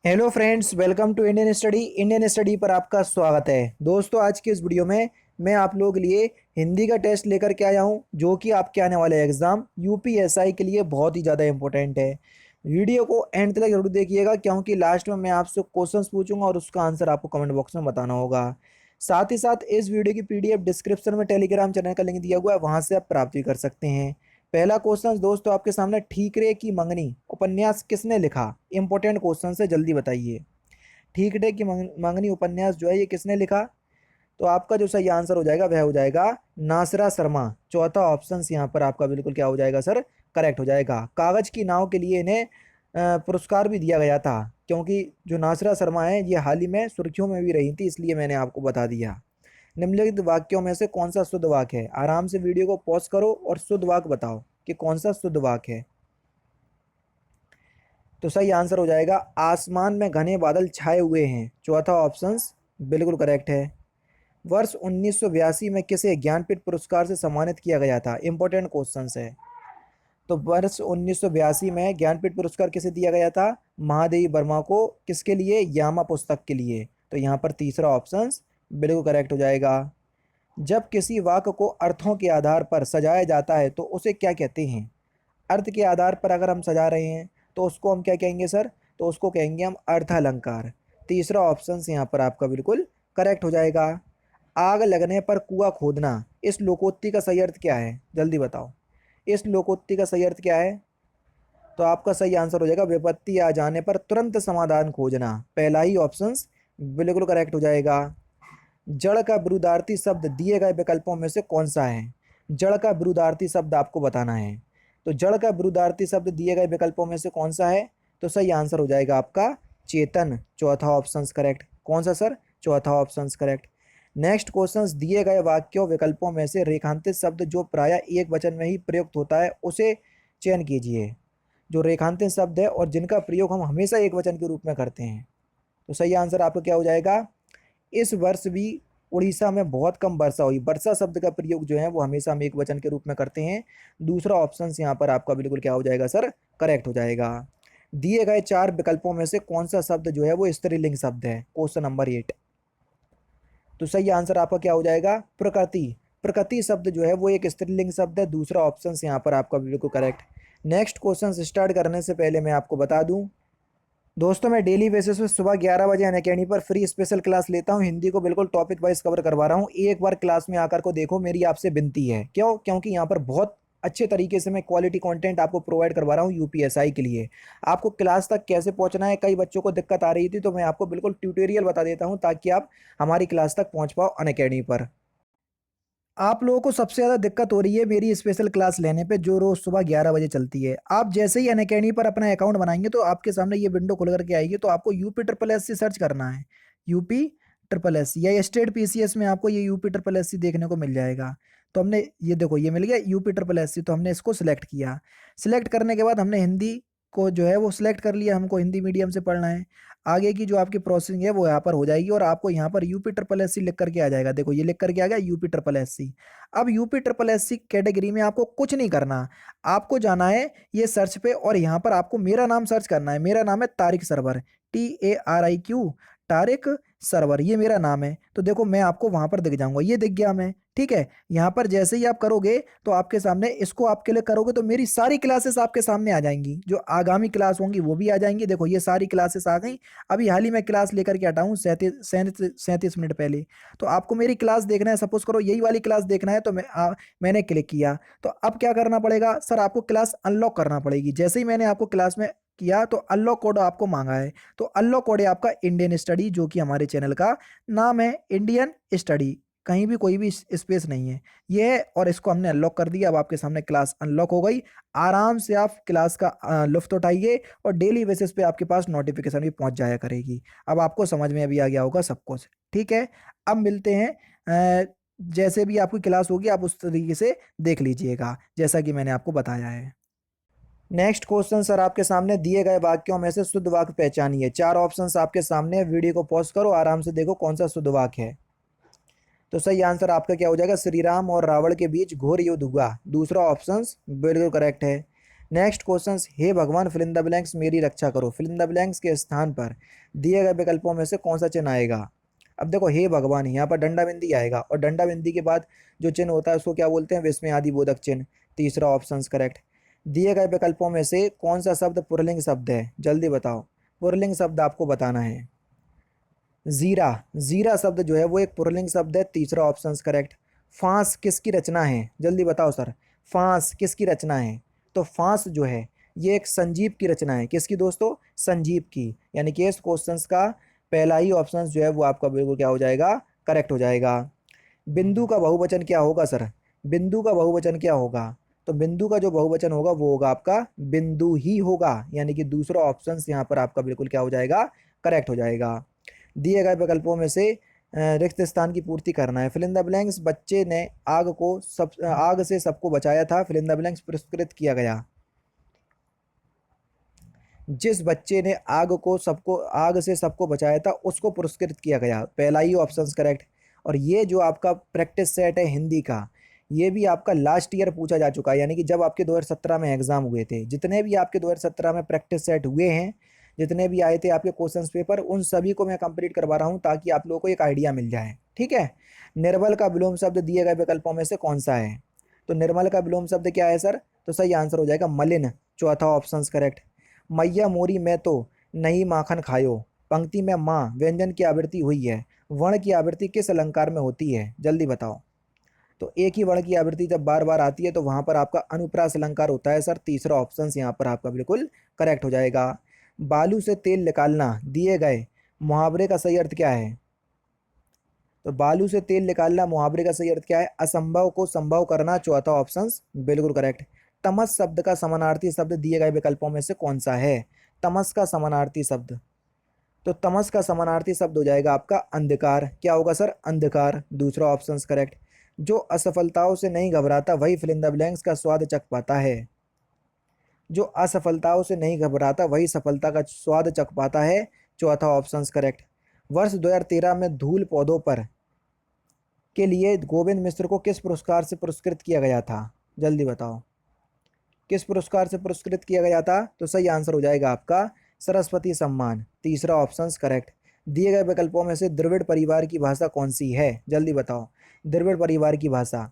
Hello friends, welcome to Indian study पर आपका स्वागत है। दोस्तों, आज के इस वीडियो में मैं आप लोगों के लिए हिंदी का टेस्ट लेकर के आया हूं, जो कि आपके आने वाले एग्ज़ाम यूपीएसआई के लिए बहुत ही ज़्यादा इंपॉर्टेंट है। वीडियो को एंड तक जरूर देखिएगा, क्योंकि लास्ट में मैं आपसे क्वेश्चंस पूछूंगा और उसका आंसर आपको कमेंट बॉक्स में बताना होगा। साथ ही साथ इस वीडियो की पीडीएफ डिस्क्रिप्शन में टेलीग्राम चैनल का लिंक दिया हुआ है, वहाँ से आप प्राप्त भी कर सकते हैं। पहला क्वेश्चन दोस्तों आपके सामने, ठीकरे की मंगनी उपन्यास किसने लिखा? इंपॉर्टेंट क्वेश्चन है, जल्दी बताइए। ठीकरे की मंगनी उपन्यास जो है ये किसने लिखा? तो आपका जो सही आंसर हो जाएगा वह हो जाएगा नासरा शर्मा। चौथा ऑप्शन यहाँ पर आपका बिल्कुल क्या हो जाएगा सर? करेक्ट हो जाएगा। कागज की नाव के लिए इन्हें पुरस्कार भी दिया गया था, क्योंकि जो नासरा शर्मा है ये हाल ही में सुर्खियों में भी रही थी, इसलिए मैंने आपको बता दिया। निम्नलिखित वाक्यों में से कौन सा शुद्ध वाक्य है? आराम से वीडियो को पॉज करो और शुद्ध वाक्य बताओ कि कौन सा शुद्ध वाक्य है। तो सही आंसर हो जाएगा आसमान में घने बादल छाए हुए हैं। चौथा ऑप्शन बिल्कुल करेक्ट है। वर्ष 1982 में किसे ज्ञानपीठ पुरस्कार से सम्मानित किया गया था? इंपॉर्टेंट क्वेश्चन है। तो वर्ष 1982 में ज्ञानपीठ पुरस्कार किसे दिया गया था? महादेवी वर्मा को। किसके लिए? यामा पुस्तक के लिए। तो यहाँ पर तीसरा ऑप्शन बिल्कुल करेक्ट हो जाएगा। जब किसी वाक्य को अर्थों के आधार पर सजाया जाता है तो उसे क्या कहते हैं? अर्थ के आधार पर अगर हम सजा रहे हैं तो उसको हम क्या कहेंगे सर? तो उसको कहेंगे हम अर्थ अलंकार। तीसरा ऑप्शन यहाँ पर आपका बिल्कुल करेक्ट हो जाएगा। आग लगने पर कुआं खोदना, इस लोकोक्ति का सही अर्थ क्या है? जल्दी बताओ, इस लोकोक्ति का सही अर्थ क्या है? तो आपका सही आंसर हो जाएगा विपत्ति आ जाने पर तुरंत समाधान खोजना। पहला ही ऑप्शन बिल्कुल करेक्ट हो जाएगा। जड़ का विरुद्धार्थी शब्द दिए गए विकल्पों में से कौन सा है? जड़ का विरुद्धार्थी शब्द आपको बताना है। तो जड़ का विरुद्धार्थी शब्द दिए गए विकल्पों में से कौन सा है? तो सही आंसर हो जाएगा आपका चेतन। चौथा ऑप्शन करेक्ट। कौन सा सर? चौथा ऑप्शन करेक्ट। नेक्स्ट क्वेश्चन, दिए गए वाक्यों विकल्पों में से रेखांकित शब्द जो प्रायः एक वचन में ही प्रयुक्त होता है उसे चयन कीजिए। जो रेखांकित शब्द है और जिनका प्रयोग हम हमेशा एक वचन के रूप में करते हैं। तो सही आंसर आपका क्या हो जाएगा? इस वर्ष भी उड़ीसा में बहुत कम वर्षा हुई। वर्षा शब्द का प्रयोग जो है वो हमेशा हम एक वचन के रूप में करते हैं। दूसरा ऑप्शन यहाँ पर आपका बिल्कुल क्या हो जाएगा सर? करेक्ट हो जाएगा। दिए गए चार विकल्पों में से कौन सा शब्द जो है वो स्त्रीलिंग शब्द है? Question number 8। तो सही आंसर आपका क्या हो जाएगा? प्रकृति। प्रकृति शब्द जो है वो एक स्त्रीलिंग शब्द है। दूसरा ऑप्शन यहाँ पर आपका बिल्कुल करेक्ट। नेक्स्ट क्वेश्चन स्टार्ट करने से पहले मैं आपको बता दूं, दोस्तों मैं डेली बेसिस पे सुबह 11 बजे अनअकैडमी पर फ्री स्पेशल क्लास लेता हूं। हिंदी को बिल्कुल टॉपिक वाइज कवर करवा रहा हूं। एक बार क्लास में आकर को देखो, मेरी आपसे विनती है। क्यों? क्योंकि यहाँ पर बहुत अच्छे तरीके से मैं क्वालिटी कंटेंट आपको प्रोवाइड करवा रहा हूँ यूपीएसआई के लिए। आपको क्लास तक कैसे पहुँचना है, कई बच्चों को दिक्कत आ रही थी, तो मैं आपको बिल्कुल ट्यूटोरियल बता देता हूँ ताकि आप हमारी क्लास तक पहुँच पाओ अनअकैडमी पर। आप लोगों को सबसे ज़्यादा दिक्कत हो रही है मेरी स्पेशल क्लास लेने पे, जो रोज़ सुबह 11 बजे चलती है। आप जैसे ही अनअकैडमी पर अपना अकाउंट बनाएंगे तो आपके सामने ये विंडो खुल करके आएगी। तो आपको UP triple S C search करना है। यूपी ट्रिपल एस सी या स्टेट पीसीएस में आपको ये यूपी ट्रिपल एस सी देखने को मिल जाएगा। तो हमने ये देखो, ये मिल गया यूपी ट्रिपल एस सी। तो हमने इसको सिलेक्ट किया। सिलेक्ट करने के बाद हमने हिंदी को जो है वो सिलेक्ट कर लिया। हमको हिंदी मीडियम से पढ़ना है। आगे की जो आपकी प्रोसेसिंग है वो यहाँ पर हो जाएगी और आपको यहाँ पर यूपी ट्रिपल एस सी लिख करके आ जाएगा। देखो ये लिख करके आ गया यूपी ट्रिपल एस सी। अब UP triple S C category में आपको कुछ नहीं करना। आपको जाना है ये सर्च पे और यहाँ पर आपको मेरा नाम सर्च करना है। मेरा नाम है तारिक सरवर, TARIQ, तारिक सरवर, ये मेरा नाम है। तो देखो मैं आपको वहां पर दिख जाऊंगा, ये दिख गया मैं। ठीक है, यहाँ पर जैसे ही आप करोगे तो आपके सामने इसको आप क्लिक करोगे तो मेरी सारी क्लासेस आपके सामने आ जाएंगी। जो आगामी क्लास होंगी वो भी आ जाएंगी। देखो ये सारी क्लासेस आ गई। अभी हाल ही में क्लास लेकर के हटा हूँ 37 मिनट पहले। तो आपको मेरी क्लास देखना है, सपोज करो यही वाली क्लास देखना है, तो मैंने क्लिक किया। तो अब क्या करना पड़ेगा सर? आपको क्लास अनलॉक करना पड़ेगी। जैसे ही मैंने आपको क्लास में किया तो अनलॉक कोड आपको मांगा है। तो अनलॉक कोड है आपका इंडियन स्टडी, जो कि हमारे चैनल का नाम है इंडियन स्टडी। कहीं भी कोई भी स्पेस नहीं है ये है। और इसको हमने अनलॉक कर दिया। अब आपके सामने क्लास अनलॉक हो गई। आराम से आप क्लास का लुफ्त उठाइए और डेली बेसिस पे आपके पास नोटिफिकेशन भी पहुंच जाया करेगी। अब आपको समझ में अभी आ गया होगा सब कुछ। ठीक है, अब मिलते हैं। जैसे भी आपकी क्लास होगी आप उस तरीके से देख लीजिएगा, जैसा कि मैंने आपको बताया है। नेक्स्ट क्वेश्चन सर आपके सामने, दिए गए वाक्यों में से शुद्ध वाक्य पहचानिए। चार ऑप्शंस आपके सामने है। वीडियो को पॉज करो, आराम से देखो कौन सा शुद्ध वाक्य है। तो सही आंसर आपका क्या हो जाएगा? श्री राम और रावण के बीच घोर युद्ध हुआ। दूसरा ऑप्शन बिल्कुल करेक्ट है। नेक्स्ट क्वेश्चन, हे भगवान फिल इन द ब्लैंक्स मेरी रक्षा करो, फिल इन द ब्लैंक्स के स्थान पर दिए गए विकल्पों में से कौन सा चिन्ह आएगा। अब देखो हे भगवान, यहाँ पर डंडा बिंदी आएगा और डंडा बिंदी के बाद जो चिन्ह होता है उसको क्या बोलते हैं, विस्मय आदि बोधक चिन्ह। तीसरा ऑप्शन करेक्ट। दिए गए विकल्पों में से कौन सा शब्द पुल्लिंग शब्द है, जल्दी बताओ। पुल्लिंग शब्द आपको बताना है। जीरा, जीरा शब्द जो है वो एक पुल्लिंग शब्द है। तीसरा ऑप्शन करेक्ट। फांस किसकी रचना है, जल्दी बताओ सर। फांस किसकी रचना है, तो फांस जो है ये एक संजीव की रचना है। किसकी दोस्तों, संजीव की। यानी कि इस क्वेश्चन का पहला ही ऑप्शन जो है वो आपका बिल्कुल क्या हो जाएगा, करेक्ट हो जाएगा। बिंदु का बहुवचन क्या होगा सर, बिंदु का बहुवचन क्या होगा, तो बिंदु का जो बहुवचन होगा वो होगा आपका बिंदु ही होगा। यानी कि दूसरा ऑप्शन यहाँ पर आपका बिल्कुल क्या हो जाएगा, करेक्ट हो जाएगा। दिए गए विकल्पों में से रिक्त स्थान की पूर्ति करना है। फिल इन द ब्लैंक्स, बच्चे ने आग से सबको बचाया था, फिल इन द ब्लैंक्स पुरस्कृत किया गया। जिस बच्चे ने आग से सबको बचाया था उसको पुरस्कृत किया गया, पहला ही ऑप्शन करेक्ट। और ये जो आपका प्रैक्टिस सेट है हिंदी का, ये भी आपका लास्ट ईयर पूछा जा चुका है। यानी कि जब आपके 2017 में एग्जाम हुए थे, जितने भी आपके 2017 में प्रैक्टिस सेट हुए हैं, जितने भी आए थे आपके क्वेश्चंस पेपर, उन सभी को मैं कंप्लीट करवा रहा हूँ ताकि आप लोगों को एक आइडिया मिल जाए। ठीक है। निर्मल का विलोम शब्द दिए गए विकल्पों में से कौन सा है, तो निर्मल का विलोम शब्द क्या है सर, तो सही आंसर हो जाएगा मलिन, चौथा ऑप्शन करेक्ट। मैया मोरी में तो नहीं माखन खायो, पंक्ति में माँ व्यंजन की आवृत्ति हुई है, वर्ण की आवृत्ति किस अलंकार में होती है, जल्दी बताओ। तो एक ही वर्ण की आवृत्ति जब बार बार आती है तो वहां पर आपका अनुप्रास अलंकार होता है सर। तीसरा ऑप्शन यहाँ पर आपका बिल्कुल करेक्ट हो जाएगा। बालू से तेल निकालना दिए गए मुहावरे का सही अर्थ क्या है, तो बालू से तेल निकालना मुहावरे का सही अर्थ क्या है, असंभव को संभव करना, चौथा ऑप्शन बिल्कुल करेक्ट। तमस शब्द का समानार्थी शब्द दिए गए विकल्पों में से कौन सा है, तमस का समानार्थी शब्द, तो तमस का समानार्थी शब्द हो जाएगा आपका अंधकार। क्या होगा सर, अंधकार, दूसरा ऑप्शन करेक्ट। जो असफलताओं से नहीं घबराता वही फिल इन द ब्लैंक्स का स्वाद चख पाता है, जो असफलताओं से नहीं घबराता वही सफलता का स्वाद चख पाता है, चौथा ऑप्शन करेक्ट। वर्ष 2013 में धूल पौधों पर के लिए गोविंद मिश्र को किस पुरस्कार से पुरस्कृत किया गया था, जल्दी बताओ। किस पुरस्कार से पुरस्कृत किया गया था, तो सही आंसर हो जाएगा आपका सरस्वती सम्मान, तीसरा ऑप्शन करेक्ट। दिए गए विकल्पों में से द्रविड़ परिवार की भाषा कौन सी है, जल्दी बताओ। द्रविड़ परिवार की भाषा,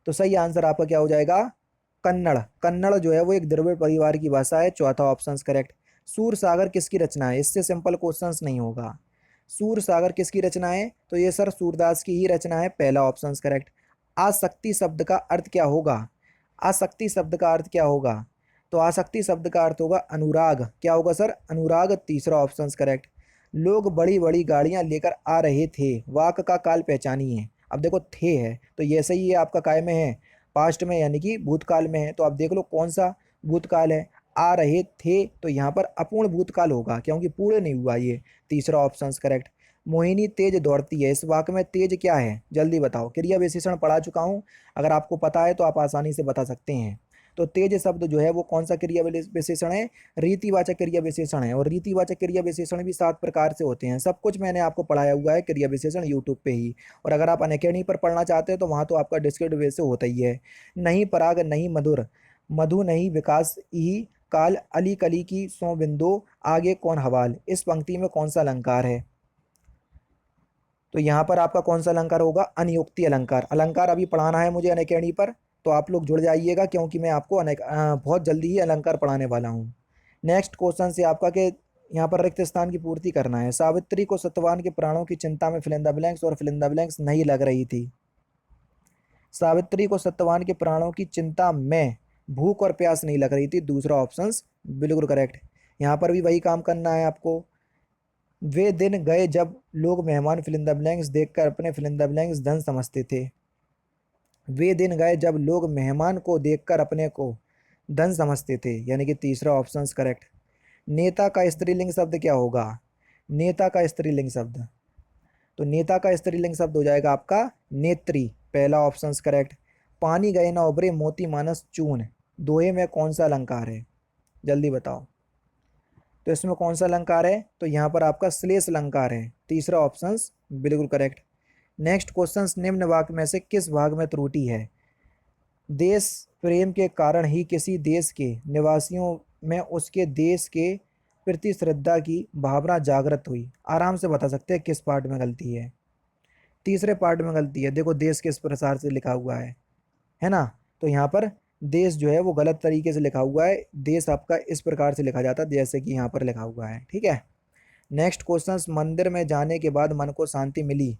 तो सही आंसर आपका क्या हो जाएगा, कन्नड़। कन्नड़ जो है वो एक द्रविड़ परिवार की भाषा है, चौथा ऑप्शन करेक्ट। सूर सागर किसकी रचना है, इससे सिंपल क्वेश्चंस नहीं होगा। सूर सागर किसकी रचना है, तो ये सर सूरदास की ही रचना है, पहला ऑप्शन करेक्ट। आसक्ति शब्द का अर्थ क्या होगा, आसक्ति शब्द का अर्थ क्या होगा, तो आसक्ति शब्द का अर्थ होगा अनुराग। क्या होगा सर, अनुराग, तीसरा ऑप्शन करेक्ट। लोग बड़ी बड़ी गाड़ियां लेकर आ रहे थे, वाक का काल पहचानिए। अब देखो थे है तो ये सही है आपका काय में है, पास्ट में यानी कि भूतकाल में है, तो आप देख लो कौन सा भूतकाल है। आ रहे थे तो यहाँ पर अपूर्ण भूतकाल होगा क्योंकि पूर्ण नहीं हुआ ये, तीसरा ऑप्शन करेक्ट। मोहिनी तेज दौड़ती है, इस वाक्य में तेज क्या है, जल्दी बताओ। क्रिया विशेषण पढ़ा चुका हूँ, अगर आपको पता है तो आप आसानी से बता सकते हैं। तो तेज शब्द जो है वो कौन सा क्रिया विशेषण है, रीतिवाचक क्रिया विशेषण है। और रीतिवाचक क्रिया विशेषण भी 7 प्रकार से होते हैं, सब कुछ मैंने आपको पढ़ाया हुआ है क्रिया विशेषण यूट्यूब पे ही। और अगर आप अनअकैडमी पर पढ़ना चाहते हो तो वहाँ तो आपका डिस्क्रिप्टिव वे से होता ही है। नहीं पराग नहीं मधुर, मधु नहीं विकास ही काल, अली कली की सौ बिंदु, आगे कौन हवाल, इस पंक्ति में कौन सा अलंकार है, तो यहाँ पर आपका कौन सा अलंकार होगा, अनियुक्ति अलंकार। अलंकार अभी पढ़ाना है मुझे अनअकैडमी पर, तो आप लोग जुड़ जाइएगा क्योंकि मैं आपको बहुत जल्दी ही अलंकार पढ़ाने वाला हूँ। नेक्स्ट क्वेश्चन से आपका के यहाँ पर रिक्त स्थान की पूर्ति करना है। सावित्री को सत्यवान के प्राणों की चिंता में फिल इन द ब्लैंक्स और फिल इन द ब्लैंक्स नहीं लग रही थी। सावित्री को सत्यवान के प्राणों की चिंता में भूख और प्यास नहीं लग रही थी, दूसरा ऑप्शन बिल्कुल करेक्ट। यहाँ पर भी वही काम करना है आपको। वे दिन गए जब लोग मेहमान फिल इन द ब्लैंक्स देखकर अपने फिल इन द ब्लैंक्स धन समझते थे। वे दिन गए जब लोग मेहमान को देखकर अपने को धन समझते थे, यानी कि तीसरा ऑप्शन करेक्ट। नेता का स्त्रीलिंग शब्द क्या होगा, नेता का स्त्रीलिंग शब्द, तो नेता का स्त्रीलिंग शब्द हो जाएगा आपका नेत्री, पहला ऑप्शन करेक्ट। पानी गए ना उभरे मोती मानस चून, दोहे में कौन सा अलंकार है, जल्दी बताओ। तो इसमें कौन सा अलंकार है, तो यहाँ पर आपका श्लेष अलंकार है, तीसरा ऑप्शन बिल्कुल करेक्ट। नेक्स्ट क्वेश्चन, निम्न वाक्य में से किस भाग में त्रुटि है। देश प्रेम के कारण ही किसी देश के निवासियों में उसके देश के प्रति श्रद्धा की भावना जागृत हुई। आराम से बता सकते हैं किस पार्ट में गलती है। तीसरे पार्ट में गलती है। देखो देश किस प्रसार से लिखा हुआ है ना। तो यहाँ पर देश जो है वो गलत तरीके से लिखा हुआ है। देश आपका इस प्रकार से लिखा जाता है जैसे कि यहाँ पर लिखा हुआ है। ठीक है। नेक्स्ट क्वेश्चन, मंदिर में जाने के बाद मन को शांति मिली,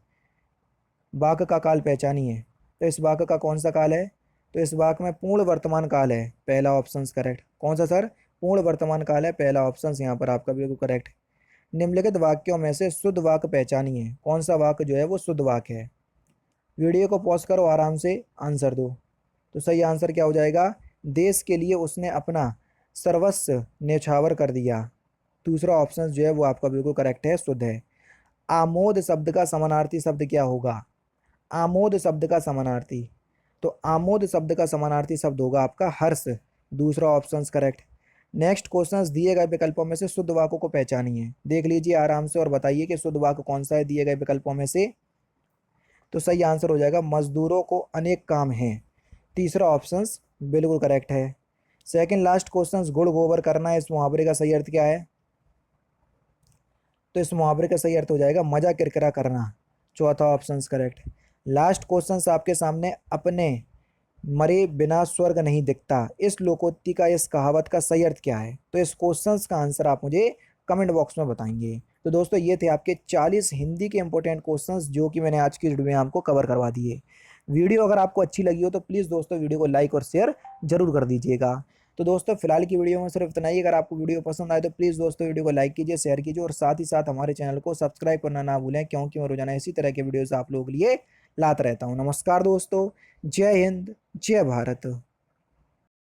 वाक्य का काल पहचानिए। तो इस वाक्य का कौन सा काल है? तो इस वाक्य में पूर्ण वर्तमान काल है। पहला ऑप्शन करेक्ट। कौन सा सर? पूर्ण वर्तमान काल है। पहला ऑप्शन यहाँ पर आपका बिल्कुल करेक्ट। निम्नलिखित वाक्यों में से शुद्ध वाक्य पहचानिए। कौन सा वाक्य जो है वो शुद्ध वाक्य है? वीडियो को पॉज करो, आराम से आंसर दो। तो सही आंसर क्या हो जाएगा? देश के लिए उसने अपना सर्वस्व न्यौछावर कर दिया। दूसरा ऑप्शन जो है वो आपका बिल्कुल करेक्ट है, शुद्ध है। आमोद शब्द का समानार्थी शब्द क्या होगा? आमोद शब्द का समानार्थी, तो आमोद शब्द का समानार्थी शब्द होगा आपका हर्ष। दूसरा ऑप्शन करेक्ट। नेक्स्ट क्वेश्चन, दिए गए विकल्पों में से शुद्ध वाक्यों को पहचानिए। देख लीजिए आराम से और बताइए कि शुद्ध वाक्य कौन सा है दिए गए विकल्पों में से। तो सही आंसर हो जाएगा मजदूरों को अनेक काम हैं। तीसरा ऑप्शन बिल्कुल करेक्ट है। सेकंड लास्ट क्वेश्चन, गुड़ गोबर करना, इस मुहावरे का सही अर्थ क्या है? तो इस मुहावरे का सही अर्थ हो जाएगा मजा किरकिरा करना। चौथा ऑप्शन करेक्ट। लास्ट क्वेश्चन आपके सामने, अपने मरे बिना स्वर्ग नहीं दिखता, इस लोकोक्ति का, इस कहावत का सही अर्थ क्या है? तो इस क्वेश्चन का आंसर आप मुझे कमेंट बॉक्स में बताएंगे। तो दोस्तों ये थे आपके 40 हिंदी के इंपॉर्टेंट क्वेश्चंस जो कि मैंने आज की वीडियो में आपको कवर करवा दिए। वीडियो अगर आपको अच्छी लगी हो तो प्लीज़ दोस्तों वीडियो को लाइक और शेयर जरूर कर दीजिएगा। तो दोस्तों फिलहाल की वीडियो में सिर्फ इतना ही। अगर आपको वीडियो पसंद आए तो प्लीज़ दोस्तों वीडियो को लाइक कीजिए, शेयर कीजिए और साथ ही साथ हमारे चैनल को सब्सक्राइब करना ना भूलें, क्योंकि मैं रोजाना इसी तरह के वीडियोज़ आप लोगों के लिए लाता रहता हूँ। नमस्कार दोस्तों, जय हिंद, जय भारत।